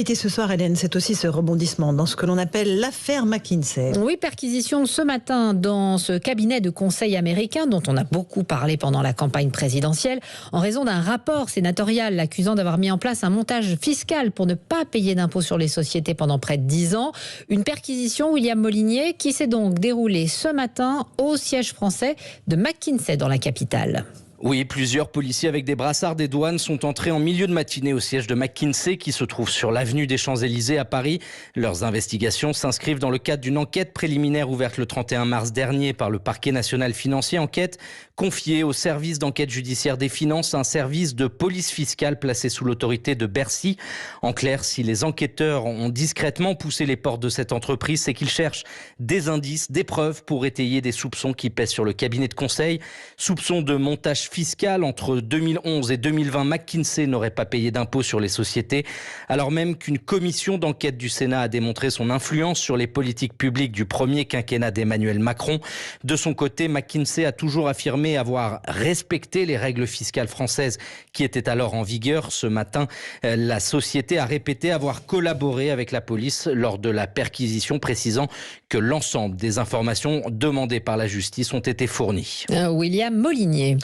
Et ce soir, Hélène, c'est aussi ce rebondissement dans ce que l'on appelle l'affaire McKinsey. Oui, perquisition ce matin dans ce cabinet de conseil américain dont on a beaucoup parlé pendant la campagne présidentielle en raison d'un rapport sénatorial l'accusant d'avoir mis en place un montage fiscal pour ne pas payer d'impôts sur les sociétés pendant près de 10 ans. Une perquisition, William Molinier, qui s'est donc déroulée ce matin au siège français de McKinsey dans la capitale. Oui, plusieurs policiers avec des brassards des douanes sont entrés en milieu de matinée au siège de McKinsey qui se trouve sur l'avenue des Champs-Élysées à Paris. Leurs investigations s'inscrivent dans le cadre d'une enquête préliminaire ouverte le 31 mars dernier par le parquet national financier. Enquête confiée au service d'enquête judiciaire des finances, un service de police fiscale placé sous l'autorité de Bercy. En clair, si les enquêteurs ont discrètement poussé les portes de cette entreprise, c'est qu'ils cherchent des indices, des preuves pour étayer des soupçons qui pèsent sur le cabinet de conseil. Soupçons de montage fiscal. Entre 2011 et 2020, McKinsey n'aurait pas payé d'impôts sur les sociétés, alors même qu'une commission d'enquête du Sénat a démontré son influence sur les politiques publiques du premier quinquennat d'Emmanuel Macron. De son côté, McKinsey a toujours affirmé avoir respecté les règles fiscales françaises qui étaient alors en vigueur. Ce matin, la société a répété avoir collaboré avec la police lors de la perquisition, précisant que l'ensemble des informations demandées par la justice ont été fournies. William Molinier.